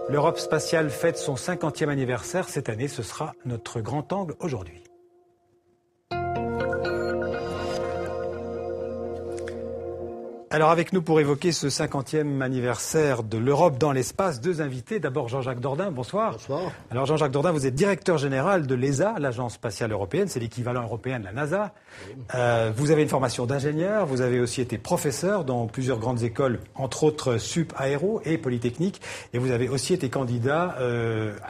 L'Europe spatiale fête son 50e anniversaire. Cette année, ce sera notre grand angle aujourd'hui. Alors avec nous pour évoquer ce 50e anniversaire de l'Europe dans l'espace, deux invités. D'abord Jean-Jacques Dordain, bonsoir. Bonsoir. Alors Jean-Jacques Dordain, vous êtes directeur général de l'ESA, l'Agence spatiale européenne, c'est l'équivalent européen de la NASA. Vous avez une formation d'ingénieur, vous avez aussi été professeur dans plusieurs grandes écoles, entre autres Sup Aéro et Polytechnique, et vous avez aussi été candidat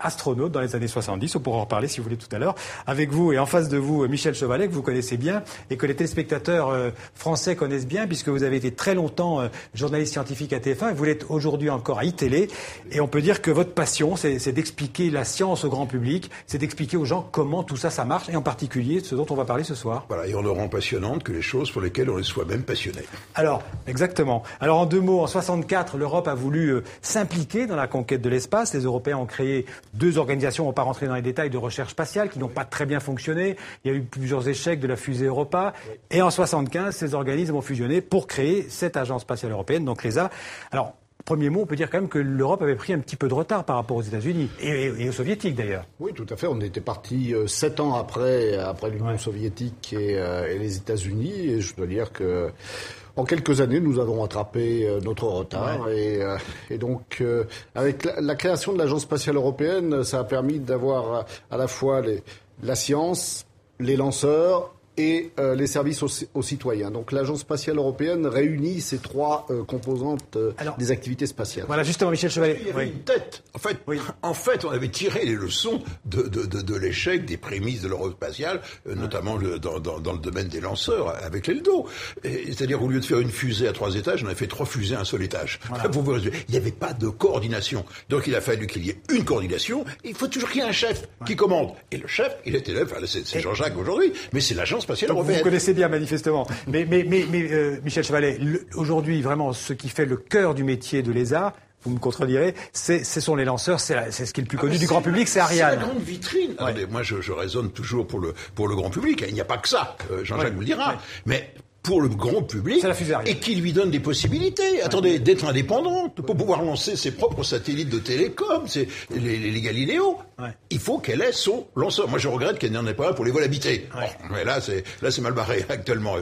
astronaute dans les années 70, on pourra en reparler si vous voulez tout à l'heure. Avec vous et en face de vous, Michel Chevalet, que vous connaissez bien et que les téléspectateurs français connaissent bien, puisque vous avez été très longtemps journaliste scientifique à TF1 et vous l'êtes aujourd'hui encore à iTélé. Et on peut dire que votre passion, c'est d'expliquer la science au grand public, c'est d'expliquer aux gens comment tout ça, ça marche, et en particulier ce dont on va parler ce soir. Voilà, et on le rend passionnante que les choses pour lesquelles on est soi-même passionné. Alors, exactement. Alors en deux mots, en 64, l'Europe a voulu s'impliquer dans la conquête de l'espace. Les Européens ont créé deux organisations, on ne va pas rentrer dans les détails, de recherche spatiale qui n'ont pas très bien fonctionné. Il y a eu plusieurs échecs de la fusée Europa. Et en 75, ces organismes ont fusionné pour créer cette agence spatiale européenne, donc l'ESA. Alors, premier mot, on peut dire quand même que l'Europe avait pris un petit peu de retard par rapport aux États-Unis et aux Soviétiques d'ailleurs. Oui, tout à fait. On était parti 7 ans après l'Union soviétique et les États-Unis, et je dois dire que en quelques années, nous avons rattrapé notre retard. Ouais. Et donc, avec la création de l'Agence spatiale européenne, ça a permis d'avoir à la fois la science, les lanceurs et les services aux citoyens. Donc l'Agence spatiale européenne réunit ces trois composantes des activités spatiales. Voilà, justement, Michel Chevalet. Il y avait une tête. En fait, on avait tiré les leçons de l'échec des prémices de l'Europe spatiale, notamment dans le domaine des lanceurs, avec l'ELDO. C'est-à-dire, au lieu de faire une fusée à 3 étages, on a fait 3 fusées à un seul étage. Voilà. Pour vous résumer, il n'y avait pas de coordination. Donc il a fallu qu'il y ait une coordination. Il faut toujours qu'il y ait un chef qui commande. Et le chef, il était là, c'est Jean-Jacques aujourd'hui, mais c'est l'Agence spatiale européenne. Vous connaissez bien, manifestement. Mais Michel Chevalet, aujourd'hui, vraiment, ce qui fait le cœur du métier de l'ESA, vous me contredirez, ce sont les lanceurs, c'est ce qui est le plus connu du grand public, c'est Ariane. C'est la grande vitrine. Ouais. Attendez, moi, je raisonne toujours pour le grand public. Il n'y a pas que ça. Jean-Jacques vous le dira. Ouais. Mais pour le grand public, et qui lui donne des possibilités. Attendez, d'être indépendant, pour pouvoir lancer ses propres satellites de télécom, c'est les Galiléo. Ouais. Il faut qu'elle ait son lanceur. Moi, je regrette qu'elle n'en ait pas un pour les vols habités. Ouais. Bon, mais là, c'est mal barré actuellement.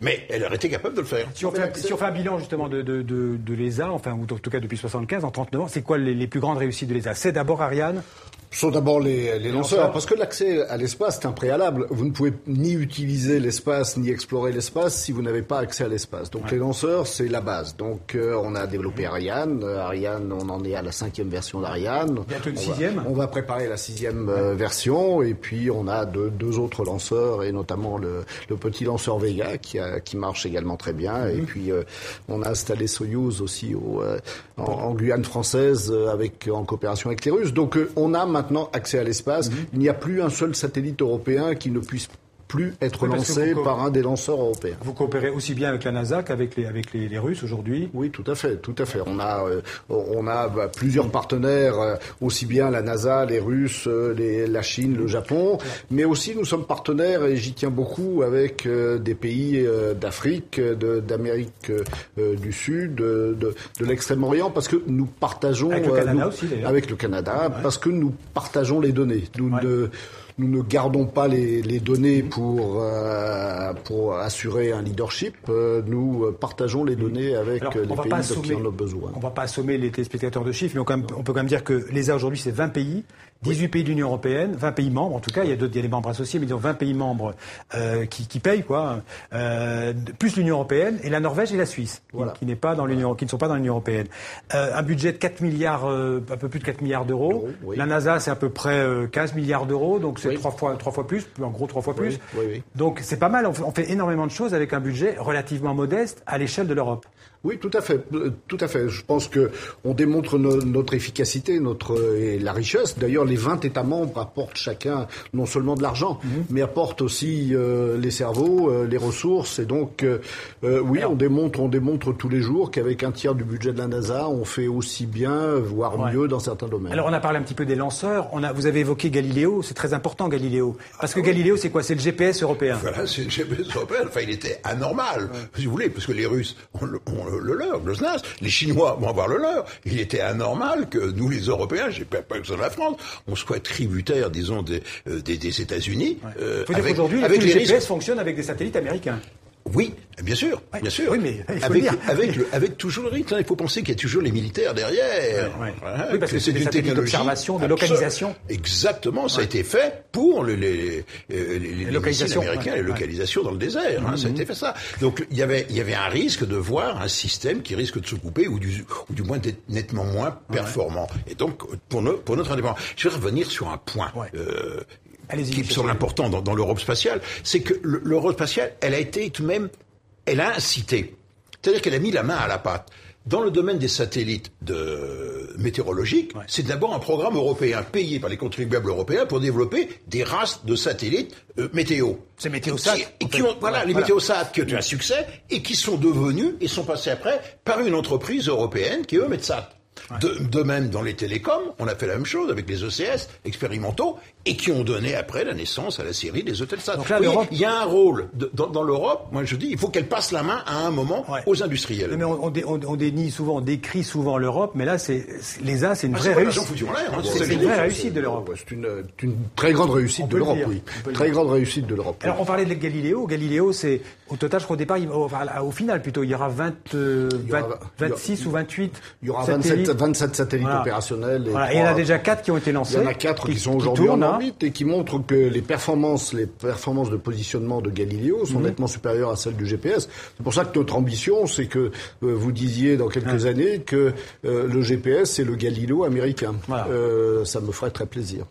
Mais elle aurait été capable de le faire. Si on fait un bilan justement de l'ESA, enfin, ou en tout cas depuis 75, en 39 ans, c'est quoi les plus grandes réussites de l'ESA? C'est d'abord Ariane. Ce sont d'abord les lanceurs, parce que l'accès à l'espace, c'est un préalable. Vous ne pouvez ni utiliser l'espace, ni explorer l'espace si vous n'avez pas accès à l'espace. Donc les lanceurs, c'est la base. Donc on a développé Ariane. Ariane, on en est à la 5e version d'Ariane. Bientôt une 6e. On va préparer la 6e version. Et puis on a deux autres lanceurs, et notamment le petit lanceur Vega qui marche également très bien. Et puis on a installé Soyouz aussi en Guyane française en coopération avec les Russes. Donc on a maintenant accès à l'espace. Il n'y a plus un seul satellite européen qui ne puisse plus être lancé par un des lanceurs européens. Vous coopérez aussi bien avec la NASA qu'avec les Russes aujourd'hui? Oui, tout à fait. On a plusieurs partenaires, aussi bien la NASA, les Russes, la Chine, le Japon, mais aussi nous sommes partenaires, et j'y tiens beaucoup, avec des pays d'Afrique, d'Amérique du Sud, de l'Extrême-Orient, parce que nous partageons... Avec le Canada aussi, d'ailleurs. Avec le Canada, parce que nous partageons les données. Nous ne gardons pas les données pour assurer un leadership. Nous partageons les données avec les pays qui en ont besoin. On ne va pas assommer les téléspectateurs de chiffres, mais on peut quand même dire que l'ESA aujourd'hui, c'est 20 pays, 18 pays de l'Union européenne, 20 pays membres en tout cas. Il y a des membres associés, mais disons 20 pays membres qui payent, quoi. Plus l'Union européenne et la Norvège et la Suisse, qui ne sont pas dans l'Union européenne. Un budget de 4 milliards, un peu plus de 4 milliards d'euros. Oui. La NASA, c'est à peu près 15 milliards d'euros, donc c'est 3 fois plus, en gros 3 fois plus. Oui. Donc c'est pas mal, on fait énormément de choses avec un budget relativement modeste à l'échelle de l'Europe. Oui, tout à fait. Je pense que on démontre notre efficacité, et la richesse. D'ailleurs, les 20 États membres apportent chacun non seulement de l'argent, mais apportent aussi les cerveaux, les ressources. Et donc, oui, on démontre tous les jours qu'avec un tiers du budget de la NASA, on fait aussi bien, voire mieux dans certains domaines. Alors, on a parlé un petit peu des lanceurs. Vous avez évoqué Galileo. C'est très important, Galileo. Parce que Galileo, c'est quoi? C'est le GPS européen. Voilà, c'est le GPS européen. Enfin, il était anormal, si vous voulez, parce que les Russes ont le leur, le SNAS. Les Chinois vont avoir le leur. Il était anormal que nous, les Européens, j'ai pas que ça de la France, on soit tributaires, disons, des États-Unis. Il faut dire qu'aujourd'hui, tous les GPS fonctionnent avec des satellites américains. Oui, bien sûr, bien sûr. Oui, mais il faut le dire. Avec toujours le rythme. Il faut penser qu'il y a toujours les militaires derrière. Oui, parce que c'est une technologie d'observation, de localisation. Exactement, ça a été fait pour les localisations américains, les localisations dans le désert. Ça a été fait ça. Donc il y avait un risque de voir un système qui risque de se couper ou du moins d'être nettement moins performant. Et donc pour notre indépendance, je vais revenir sur un point. Qui me semble important dans l'Europe spatiale, c'est que l'Europe spatiale, elle a été tout de même, elle a incité. C'est-à-dire qu'elle a mis la main à la pâte. Dans le domaine des satellites météorologiques, c'est d'abord un programme européen payé par les contribuables européens pour développer des races de satellites météo. C'est Météosat. Les Météosat qui ont eu un succès et qui sont devenus et sont passés après par une entreprise européenne qui est Eumetsat. De même, dans les télécoms, on a fait la même chose avec les ECS expérimentaux et qui ont donné après la naissance à la série des Eutelsat. Donc là, il y a un rôle dans l'Europe. Moi, je dis, il faut qu'elle passe la main à un moment aux industriels. Mais on dénie souvent, on décrit souvent l'Europe, mais là, l'ESA, c'est une vraie réussite. C'est une vraie réussite de l'Europe. C'est une très grande réussite de l'Europe, oui. Très grande réussite de l'Europe. Alors, on parlait de Galileo. Galileo, c'est, au total, je crois, au départ, au final, plutôt, il y aura 26 ou 28 il y aura 27 satellites opérationnels. Et il y en a déjà 4 qui ont été lancés. Il y en a 4 qui sont aujourd'hui en orbite et qui montrent que les performances de positionnement de Galileo sont nettement supérieures à celles du GPS. C'est pour ça que notre ambition, c'est que vous disiez dans quelques années que le GPS, c'est le Galileo américain. Voilà. Ça me ferait très plaisir.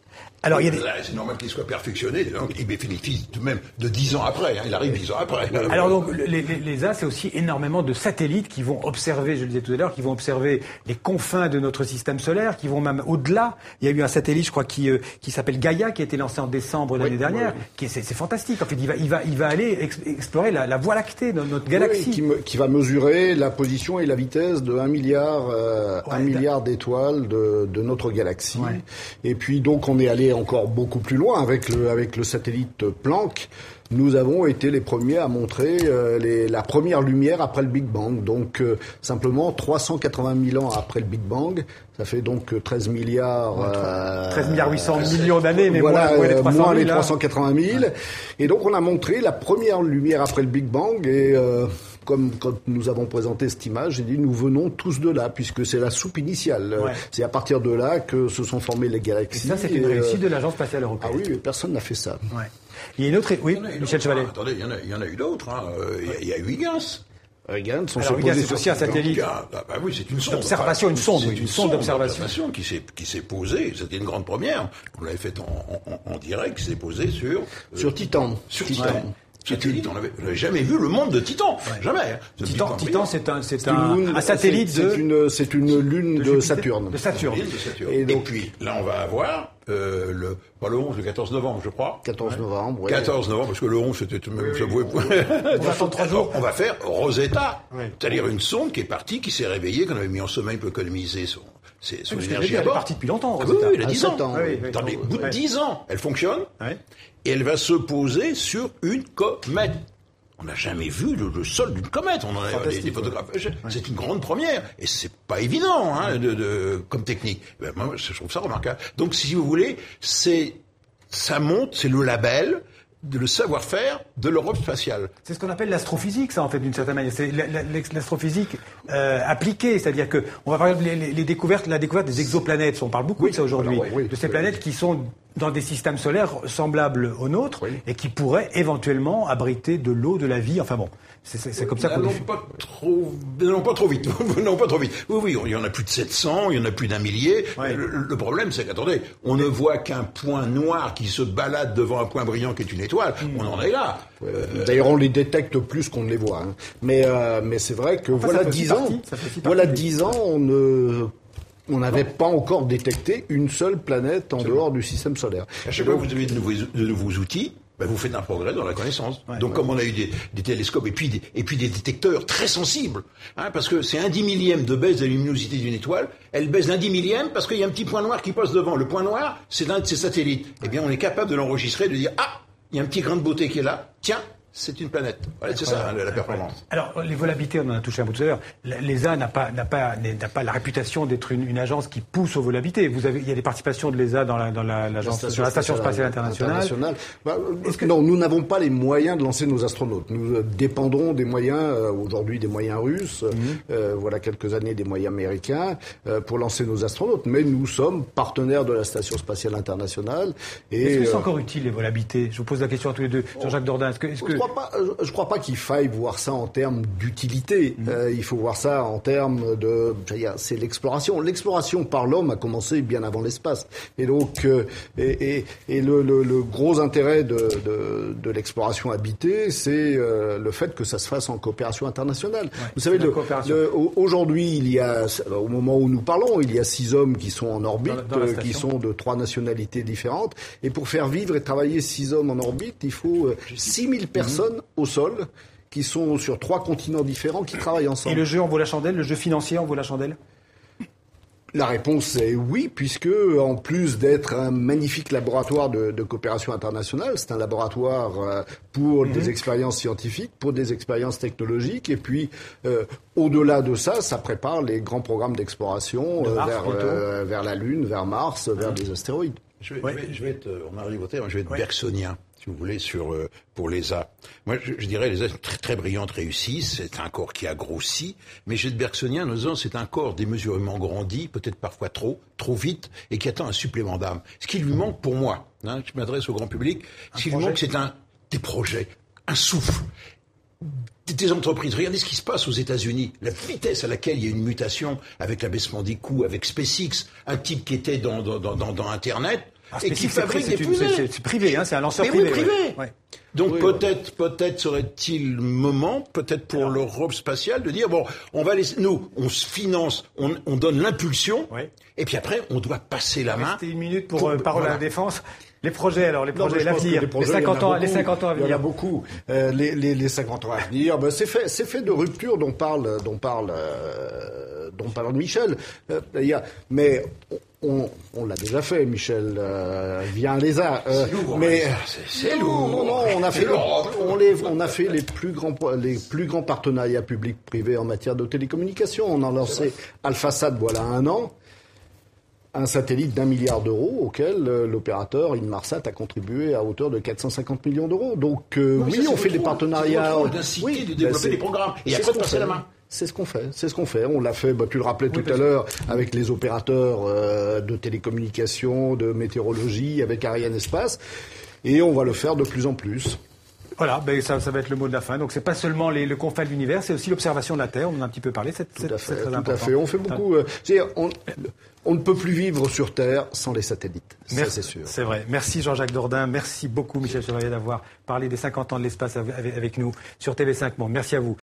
Alors, c'est normal qu'il soit perfectionné. Donc, il bénéficie tout de même de 10 ans après. Il arrive 10 ans après. Alors donc, l'ESA, c'est aussi énormément de satellites qui vont observer, je le disais tout à l'heure, qui vont observer les confins de notre système solaire, qui vont même au-delà. Il y a eu un satellite, je crois, qui s'appelle Gaia, qui a été lancé en décembre l'année dernière. C'est fantastique. En fait, il va aller explorer la Voie lactée de notre galaxie. Qui va mesurer la position et la vitesse de 1 milliard d'étoiles de notre galaxie. Ouais. Et puis, donc, on est allé encore beaucoup plus loin avec le satellite Planck. Nous avons été les premiers à montrer la première lumière après le Big Bang. Donc simplement 380 000 ans après le Big Bang, ça fait donc 13 milliards 13 milliards 800 millions d'années, mais voilà, moins les 380 000. Ouais. Et donc on a montré la première lumière après le Big Bang et comme quand nous avons présenté cette image, j'ai dit nous venons tous de là, puisque c'est la soupe initiale. Ouais. C'est à partir de là que se sont formées les galaxies. Et ça, c'est une réussite de l'Agence spatiale européenne. Ah oui, personne n'a fait ça. Ouais. Il y a une autre... Oui, Michel Chevalet. Attendez, il y en a eu d'autres. Il y a eu Huygens. Huygens, c'est aussi un satellite. Oui, c'est une sonde. D'observation, une sonde d'observation. Qui s'est posée. C'était une grande première. On l'avait faite en direct, qui s'est posée sur Titan. Sur Titan. Ouais. Satellite, on n'avait jamais vu le monde de Titan, jamais. Titan, c'est un satellite c'est une lune de Saturne. De Saturne. Et puis là, on va avoir le 11, le 14 novembre, je crois. 14 novembre, oui. 14 novembre, parce que le 11, c'était même, ça pouvait... On va attendre 3 jours. On va faire Rosetta, c'est-à-dire une sonde qui est partie, qui s'est réveillée, qu'on avait mis en sommeil pour économiser son énergie à bord. Elle est partie depuis longtemps, Rosetta. Oui, elle a 10 ans. Dans les bouts de 10 ans, elle fonctionne. Et elle va se poser sur une comète. On n'a jamais vu le sol d'une comète. On en a des photographes. C'est une grande première. Et c'est pas évident, comme technique. Moi, je trouve ça remarquable. Donc, si vous voulez, ça monte, c'est le label de le savoir-faire de l'Europe spatiale. C'est ce qu'on appelle l'astrophysique, ça, en fait, d'une certaine manière. C'est l'astrophysique appliquée, c'est-à-dire que on va parler la découverte des exoplanètes. On parle beaucoup de ça aujourd'hui, de ces planètes qui sont dans des systèmes solaires semblables aux nôtres et qui pourraient éventuellement abriter de l'eau, de la vie. Enfin bon, c'est comme ça qu'on n'allons pas trop vite. Non, pas trop vite. Oui, il y en a plus de 700, il y en a plus d'1 millier. Le problème, c'est qu'attendez, on ne voit qu'un point noir qui se balade devant un point brillant qui est une étoile. On en est là. D'ailleurs, on les détecte plus qu'on ne les voit. Mais c'est vrai que voilà 10 ans, on ne On n'avait pas encore détecté une seule planète en dehors du système solaire. À chaque fois que vous avez de nouveaux outils, vous faites un progrès dans la connaissance. Donc, comme on a eu des télescopes et puis des détecteurs très sensibles, parce que c'est 1/10 de baisse de la luminosité d'une étoile, elle baisse d'1/10 parce qu'il y a un petit point noir qui passe devant. Le point noir, c'est l'un de ses satellites. Eh bien, on est capable de l'enregistrer, de dire il y a un petit grain de beauté qui est là. Tiens. C'est une planète. Voilà, c'est ça, la performance. Alors, les volabilités, on en a touché un peu tout à l'heure. L'ESA n'a pas la réputation d'être une agence qui pousse aux volabilités. Il y a des participations de l'ESA dans la Station Spatiale Internationale. Non, nous n'avons pas les moyens de lancer nos astronautes. Nous dépendrons des moyens, aujourd'hui des moyens russes, voilà quelques années des moyens américains, pour lancer nos astronautes. Mais nous sommes partenaires de la Station Spatiale Internationale. Est-ce que c'est encore utile, les volabilités? Je vous pose la question à tous les deux. Jean-Jacques Dordain, je crois pas qu'il faille voir ça en termes d'utilité. Il faut voir ça en termes de, c'est l'exploration. L'exploration par l'homme a commencé bien avant l'espace. Et donc, le gros intérêt de l'exploration habitée, c'est le fait que ça se fasse en coopération internationale. Vous savez, aujourd'hui, au moment où nous parlons, il y a 6 hommes qui sont en orbite, qui sont de 3 nationalités différentes. Et pour faire vivre et travailler 6 hommes en orbite, il faut 6000 personnes au sol, qui sont sur 3 continents différents, qui travaillent ensemble. Et le jeu en vaut la chandelle? Le jeu financier en vaut la chandelle? La réponse est oui, puisque en plus d'être un magnifique laboratoire de coopération internationale, c'est un laboratoire pour des expériences scientifiques, pour des expériences technologiques, et puis au-delà de ça, ça prépare les grands programmes d'exploration vers la Lune, vers Mars, vers des astéroïdes. Je vais être, on arrive au terme, je vais être bergsonien, si vous voulez, pour l'ESA. Moi, je dirais, l'ESA est très, très brillante, réussie. C'est un corps qui a grossi. Mais je vais être bergsonien en disant, c'est un corps démesurément grandi, peut-être parfois trop vite, et qui attend un supplément d'âme. Ce qui lui manque pour moi, je m'adresse au grand public, ce qui lui manque, c'est des projets, un souffle. Des entreprises. Regardez ce qui se passe aux États-Unis. La vitesse à laquelle il y a une mutation avec l'abaissement des coûts, avec SpaceX, un type qui était dans Internet, et qui fabrique des fusées. C'est privé, c'est un lanceur privé. Oui, privé. Ouais. Donc peut-être serait-il le moment, peut-être pour l'Europe spatiale, de dire on va nous, on se finance, on donne l'impulsion, et puis après on doit passer la main. C'était 1 minute pour parole à la défense. Les projets, l'avenir, les 50 ans à venir. Il y en a beaucoup. Les 50 ans à venir, c'est fait de rupture dont parle Michel. Mais on l'a déjà fait, Michel, via l'ESA. C'est lourd. Non, on a fait les plus grands partenariats publics-privés en matière de télécommunications. On a lancé AlphaSat voilà 1 an. Un satellite d'1 milliard d'euros auquel l'opérateur Inmarsat a contribué à hauteur de 450 millions d'euros. Donc oui, on fait des partenariats. D'inciter, de développer des programmes. Et après de passer la main. C'est ce qu'on fait. On l'a fait, tu le rappelais tout à l'heure, avec les opérateurs de télécommunications, de météorologie, avec Ariane Espace. Et on va le faire de plus en plus. Voilà, ça va être le mot de la fin. Donc c'est pas seulement le confins de l'univers, c'est aussi l'observation de la Terre. On en a un petit peu parlé. Tout à fait. On fait beaucoup. On ne peut plus vivre sur Terre sans les satellites. Ça, c'est sûr. C'est vrai. Merci Jean-Jacques Dordain. Merci beaucoup Michel Chevalier d'avoir parlé des 50 ans de l'espace avec nous sur TV5 Monde. Merci à vous.